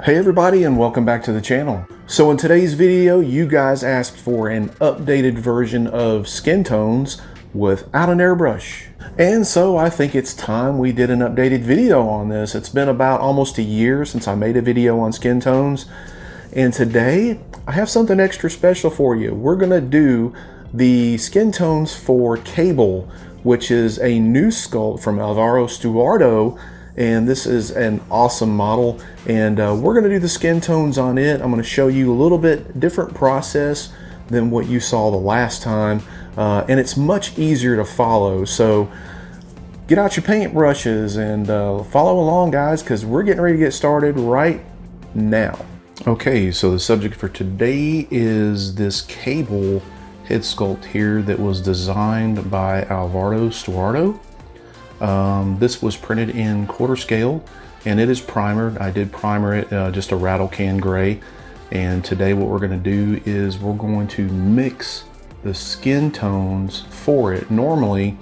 Hey everybody, and welcome back to the channel. So in today's video, you guys asked for an updated version of skin tones without an airbrush. And so I think it's time we did an updated video on this. It's been about almost a year since I made a video on skin tones. And today I have something extra special for you. We're gonna do the skin tones for Cable, which is a new sculpt from Alvaro Stuardo. And this is an awesome model, and we're going to do the skin tones on it. I'm going to show you a little bit different process than what you saw the last time, and it's much easier to follow. So get out your paint brushes and follow along, guys, because we're getting ready to get started right now. Okay, so the subject for today is this Cable head sculpt here that was designed by Alvaro Stuardo. This was printed in quarter scale, and it is primered. I did primer it just a rattle can gray, and today what we're going to do is we're going to mix the skin tones for it. Normally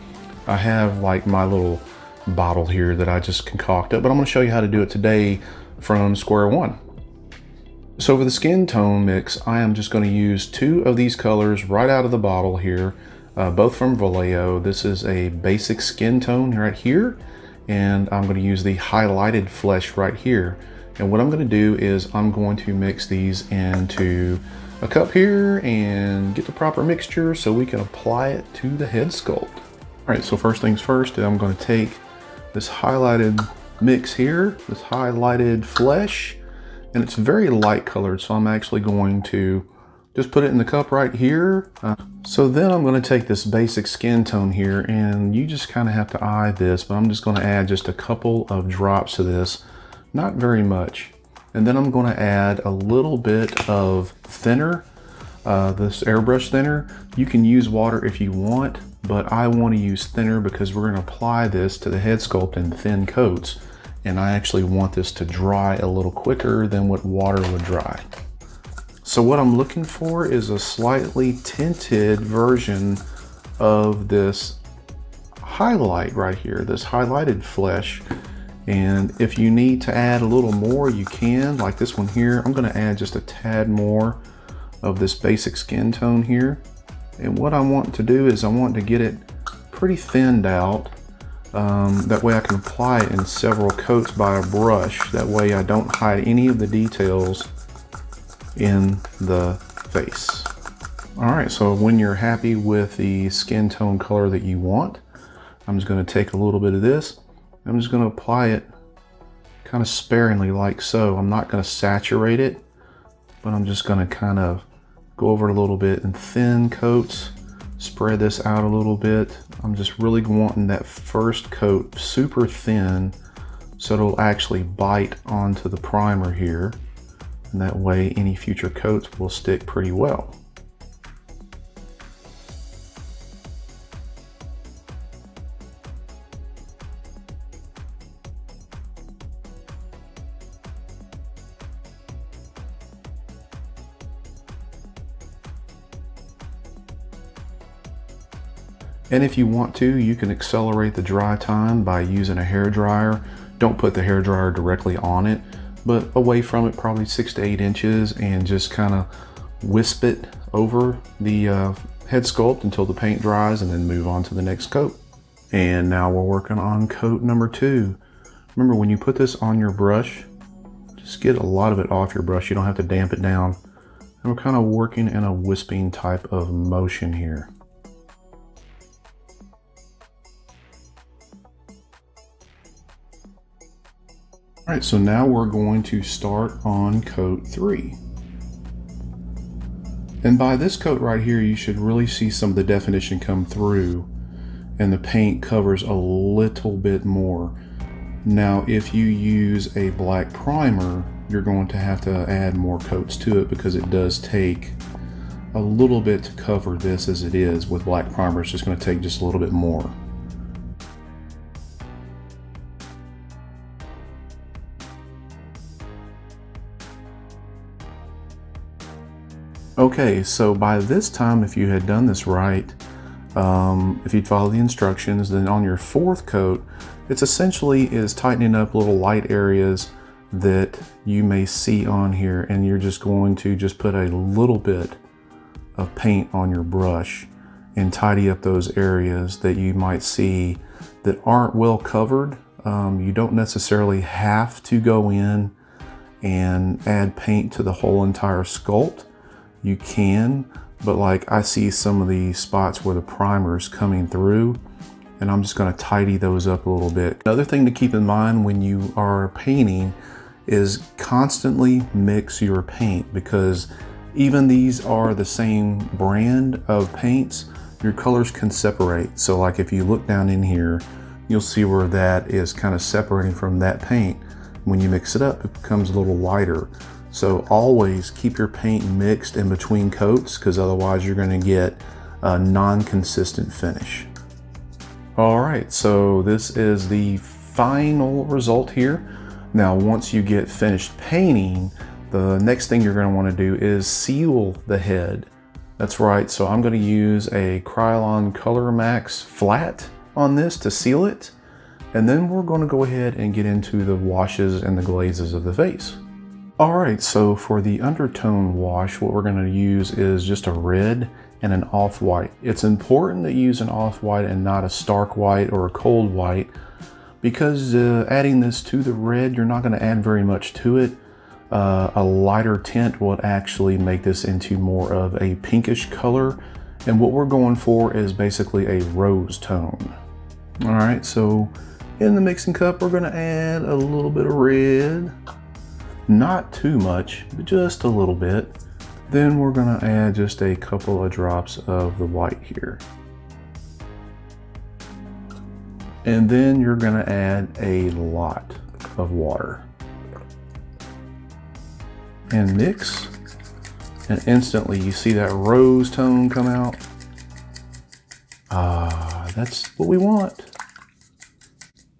I have like my little bottle here that I just concoct up, but I'm going to show you how to do it today from square one. So for the skin tone mix, I am just going to use two of these colors right out of the bottle here. Both from Vallejo. This is a basic skin tone right here, and I'm going to use the highlighted flesh right here. And what I'm going to do is I'm going to mix these into a cup here and get the proper mixture so we can apply it to the head sculpt. All right, so first things first, I'm going to take this highlighted mix here, this highlighted flesh, and it's very light colored, so I'm actually going to just put it in the cup right here. So then I'm going to take this basic skin tone here, and you just kind of have to eye this, but I'm just going to add just a couple of drops to this, not very much. And then I'm going to add a little bit of thinner, this airbrush thinner. You can use water if you want, but I want to use thinner because we're going to apply this to the head sculpt in thin coats, and I actually want this to dry a little quicker than what water would dry. So what I'm looking for is a slightly tinted version of this highlight right here, this highlighted flesh. And if you need to add a little more, you can, like this one here. I'm going to add just a tad more of this basic skin tone here. And what I want to do is I want to get it pretty thinned out. That way I can apply it in several coats by a brush. That way I don't hide any of the details in the face. All right, so when you're happy with the skin tone color that you want, I'm just going to take a little bit of this. I'm just going to apply it kind of sparingly like so. I'm not going to saturate it, but I'm just going to kind of go over it a little bit in thin coats, spread this out a little bit. I'm just really wanting that first coat super thin so it'll actually bite onto the primer here. And that way any future coats will stick pretty well. And if you want to, you can accelerate the dry time by using a hair dryer. Don't put the hair dryer directly on it, but away from it probably 6 to 8 inches, and just kind of wisp it over the head sculpt until the paint dries, and then move on to the next coat. And now we're working on coat number 2. Remember, when you put this on your brush, just get a lot of it off your brush. You don't have to damp it down. And we're kind of working in a wisping type of motion here. All right, so now we're going to start on coat 3. And by this coat right here, you should really see some of the definition come through, and the paint covers a little bit more. Now, if you use a black primer, you're going to have to add more coats to it because it does take a little bit to cover this as it is. With black primer, it's just going to take just a little bit more. Okay, so by this time, if you had done this right, if you'd follow the instructions, then on your 4th coat, it's essentially tightening up little light areas that you may see on here, and you're just going to just put a little bit of paint on your brush and tidy up those areas that you might see that aren't well covered. You don't necessarily have to go in and add paint to the whole entire sculpt. You can, but like I see some of the spots where the primer's coming through, and I'm just going to tidy those up a little bit. Another thing to keep in mind when you are painting is constantly mix your paint, because even these are the same brand of paints, your colors can separate. So like if you look down in here, you'll see where that is kind of separating from that paint. When you mix it up, it becomes a little lighter. So always keep your paint mixed in between coats, because otherwise you're going to get a non-consistent finish. All right, so this is the final result here. Now, once you get finished painting, the next thing you're going to want to do is seal the head. That's right, so I'm going to use a Krylon Color Max flat on this to seal it, and then we're going to go ahead and get into the washes and the glazes of the face. Alright, so for the undertone wash, what we're going to use is just a red and an off-white. It's important to use an off-white and not a stark white or a cold white, because adding this to the red, you're not going to add very much to it. A lighter tint will actually make this into more of a pinkish color, and what we're going for is basically a rose tone. Alright, so in the mixing cup, we're going to add a little bit of red. Not too much, but just a little bit. Then we're going to add just a couple of drops of the white here. And then you're going to add a lot of water. And mix. And instantly you see that rose tone come out. That's what we want.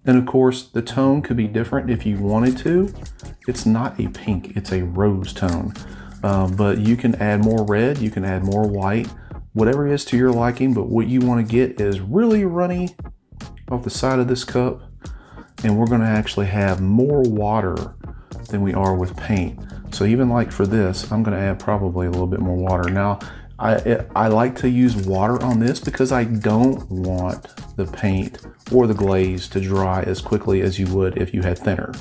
And of course, the tone could be different if you wanted to. It's not a pink, it's a rose tone. But you can add more red, you can add more white, whatever is to your liking, but what you want to get is really runny off the side of this cup. And we're going to actually have more water than we are with paint. So even like for this, I'm going to add probably a little bit more water. Now, I like to use water on this because I don't want the paint or the glaze to dry as quickly as you would if you had thinner.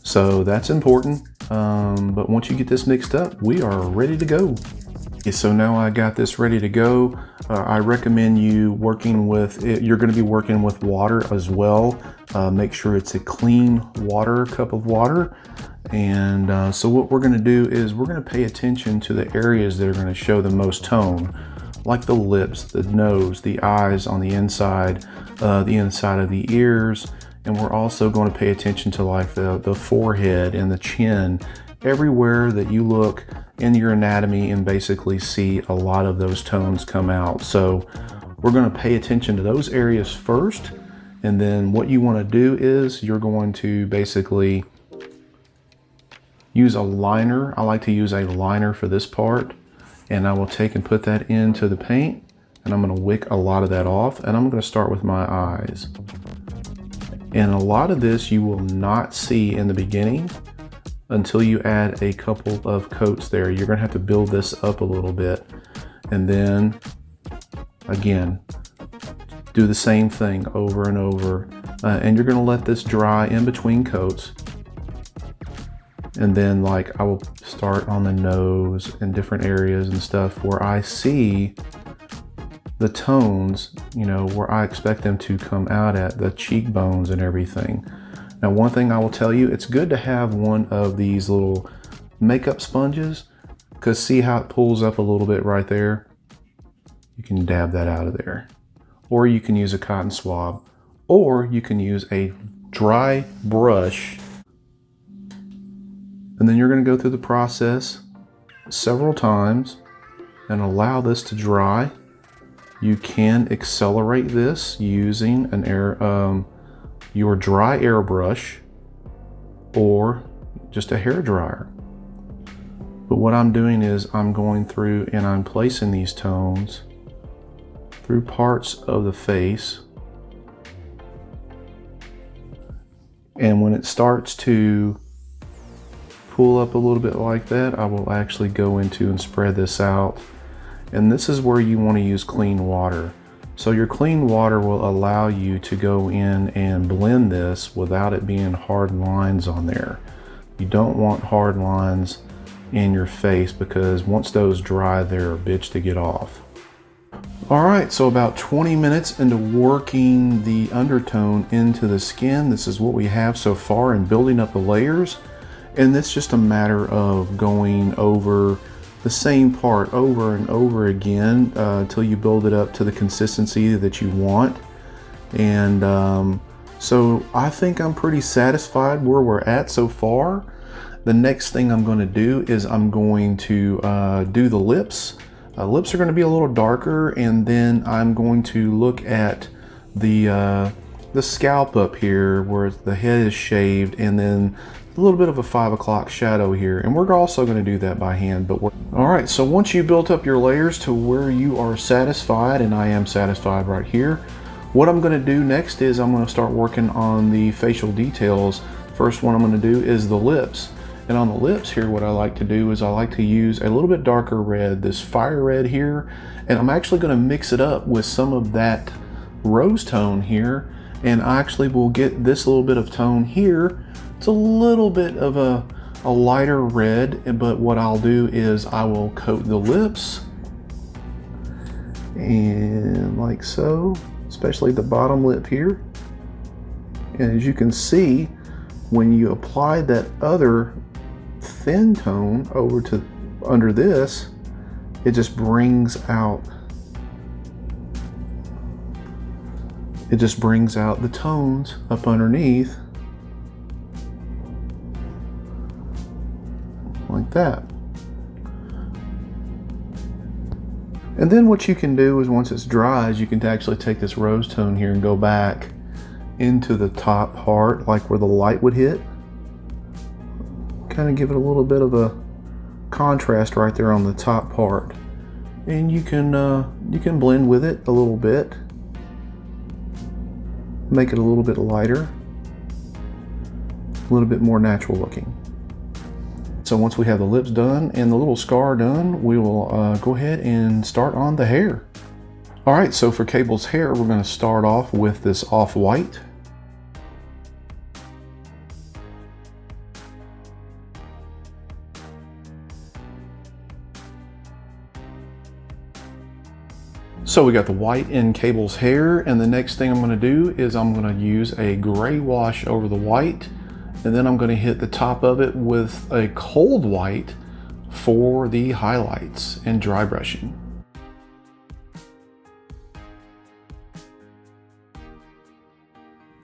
So that's important. But once you get this mixed up, we are ready to go. Okay, so now I got this ready to go. I recommend you working with it. You're going to be working with water as well. Make sure it's a clean cup of water. And so what we're going to do is we're going to pay attention to the areas that are going to show the most tone, like the lips, the nose, the eyes on the inside of the ears. And we're also going to pay attention to like the forehead and the chin, everywhere that you look in your anatomy and basically see a lot of those tones come out. So we're going to pay attention to those areas first. And then what you want to do is you're going to basically use a liner. I like to use a liner for this part, and I will take and put that into the paint, and I'm going to wick a lot of that off, and I'm going to start with my eyes. And a lot of this you will not see in the beginning until you add a couple of coats there. You're going to have to build this up a little bit, and then again do the same thing over and over, and you're going to let this dry in between coats. And then like I will start on the nose and different areas and stuff where I see the tones, you know, where I expect them to come out at, the cheekbones and everything. Now, one thing I will tell you, it's good to have one of these little makeup sponges, because see how it pulls up a little bit right there? You can dab that out of there. Or you can use a cotton swab, or you can use a dry brush. And then you're going to go through the process several times and allow this to dry. You can accelerate this using your dry airbrush or just a hair dryer. But what I'm doing is I'm going through and I'm placing these tones through parts of the face. And when it starts to pull up a little bit like that, I will actually go into and spread this out. And this is where you want to use clean water. So your clean water will allow you to go in and blend this without it being hard lines on there. You don't want hard lines in your face because once those dry, they're a bitch to get off. All right, so about 20 minutes into working the undertone into the skin, this is what we have so far and building up the layers. And it's just a matter of going over the same part over and over again until you build it up to the consistency that you want. And so I think I'm pretty satisfied where we're at so far. The next thing I'm going to do is I'm going to do the lips. Lips are going to be a little darker, and then I'm going to look at the scalp up here where the head is shaved, and then a little bit of a 5 o'clock shadow here, and we're also going to do that by hand. But all right, so once you built up your layers to where you are satisfied, and I am satisfied right here, what I'm going to do next is I'm going to start working on the facial details. First one I'm going to do is the lips. And on the lips here, what I like to do is I like to use a little bit darker red, this fire red here, and I'm actually going to mix it up with some of that rose tone here, and I actually will get this little bit of tone here. It's a little bit of a lighter red, but what I'll do is I will coat the lips, and like so, especially the bottom lip here. And as you can see, when you apply that other thin tone over to under this, it just brings out the tones up underneath like that. And then what you can do is once it's dry is you can actually take this rose tone here and go back into the top part, like where the light would hit. Kind of give it a little bit of a contrast right there on the top part. And you can blend with it a little bit. Make it a little bit lighter. A little bit more natural looking. So once we have the lips done and the little scar done, we will go ahead and start on the hair. All right, so for Cable's hair, we're going to start off with this off-white. So we got the white in Cable's hair, and the next thing I'm going to do is I'm going to use a gray wash over the white, and then I'm going to hit the top of it with a cold white for the highlights and dry brushing.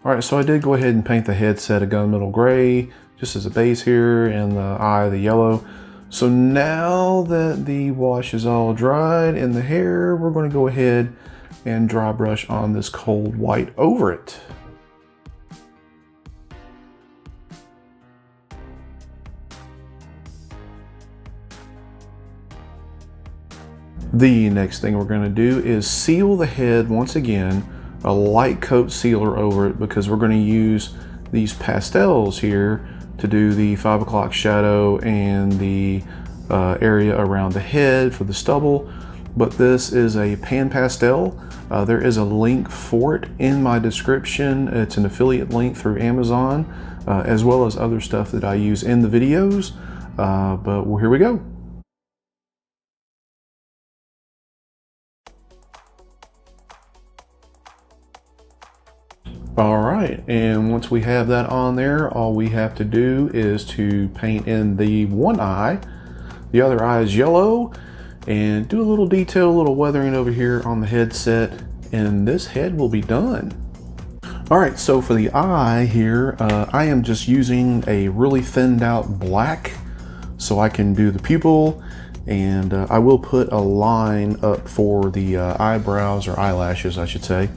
All right, so I did go ahead and paint the headset a gunmetal gray, just as a base here, and the eye, the yellow. So now that the wash is all dried and the hair, we're going to go ahead and dry brush on this cold white over it. The next thing we're going to do is seal the head once again, a light coat sealer over it, because we're going to use these pastels here to do the 5 o'clock shadow and the area around the head for the stubble. But this is a pan pastel. There is a link for it in my description. It's an affiliate link through Amazon, as well as other stuff that I use in the videos. But well, here we go. All right, and once we have that on there, all we have to do is to paint in the one eye. The other eye is yellow, and do a little detail, a little weathering over here on the headset, and this head will be done. All right, so for the eye here, I am just using a really thinned out black so I can do the pupil, and I will put a line up for the eyebrows, or eyelashes I should say,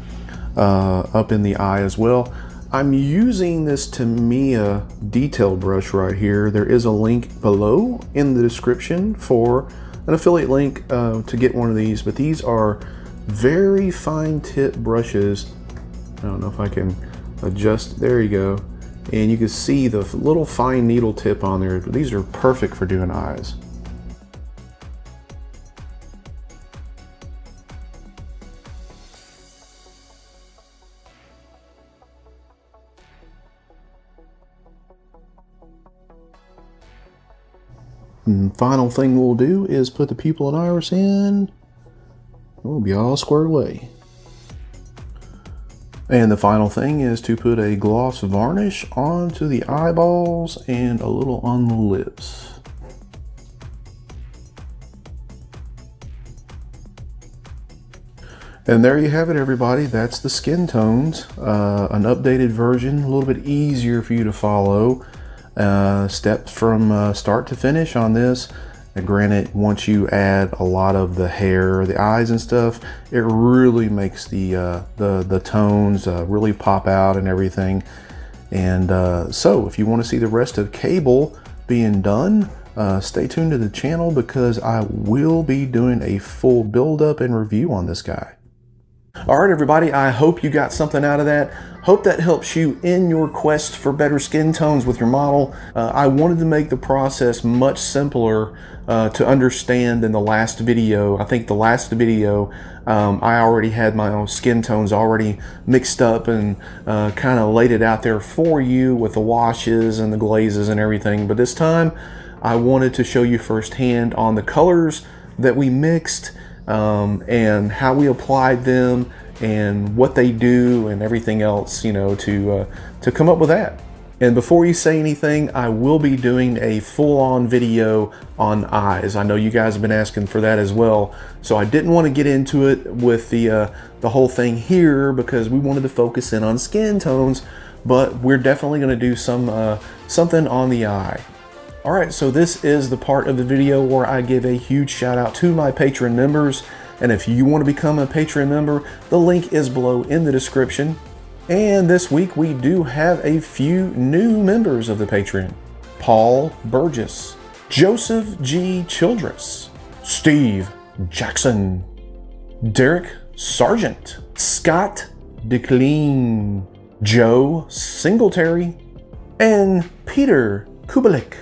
up in the eye as well. I'm using this Tamiya detail brush right here. There is a link below in the description for an affiliate link to get one of these, but these are very fine tip brushes. I don't know if I can adjust, there you go. and you can see the little fine needle tip on there. These are perfect for doing eyes. And final thing we'll do is put the pupil and iris in. We'll be all squared away. And the final thing is to put a gloss varnish onto the eyeballs and a little on the lips. And there you have it, everybody. That's the skin tones. An updated version, a little bit easier for you to follow. Steps from start to finish on this. And granted, once you add a lot of the hair, the eyes and stuff, it really makes the tones really pop out and everything. And so if you want to see the rest of Cable being done, stay tuned to the channel because I will be doing a full build-up and review on this guy. All right, everybody, I hope you got something out of that. Hope that helps you in your quest for better skin tones with your model. I wanted to make the process much simpler to understand than the last video. I think the last video, I already had my own skin tones already mixed up and kind of laid it out there for you with the washes and the glazes and everything. But this time, I wanted to show you firsthand on the colors that we mixed, and how we applied them and what they do and everything else, you know, to come up with that. And before you say anything, I will be doing a full-on video on eyes. I know you guys have been asking for that as well, so I didn't want to get into it with the whole thing here because we wanted to focus in on skin tones, but we're definitely going to do something on the eye. All right, so this is the part of the video where I give a huge shout out to my Patreon members. And if you want to become a Patreon member, the link is below in the description. And this week we do have a few new members of the Patreon. Paul Burgess, Joseph G. Childress, Steve Jackson, Derek Sargent, Scott DeClean, Joe Singletary, and Peter Kubalik.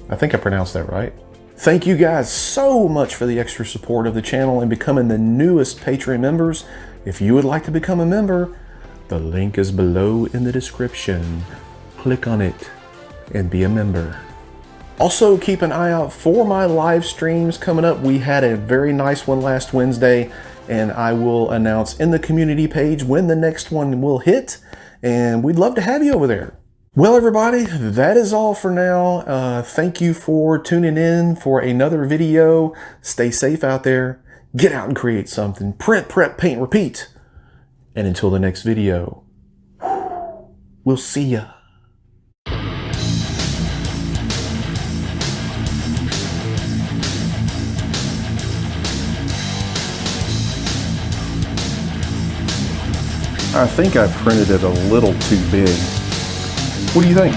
I think I pronounced that right. Thank you guys so much for the extra support of the channel and becoming the newest Patreon members. If you would like to become a member, the link is below in the description. Click on it and be a member. Also, keep an eye out for my live streams coming up. We had a very nice one last Wednesday, and I will announce in the community page when the next one will hit, and we'd love to have you over there. Well, everybody, that is all for now. Thank you for tuning in for another video. Stay safe out there. Get out and create something. Print, prep, paint, repeat. And until the next video, we'll see ya. I think I printed it a little too big. What do you think?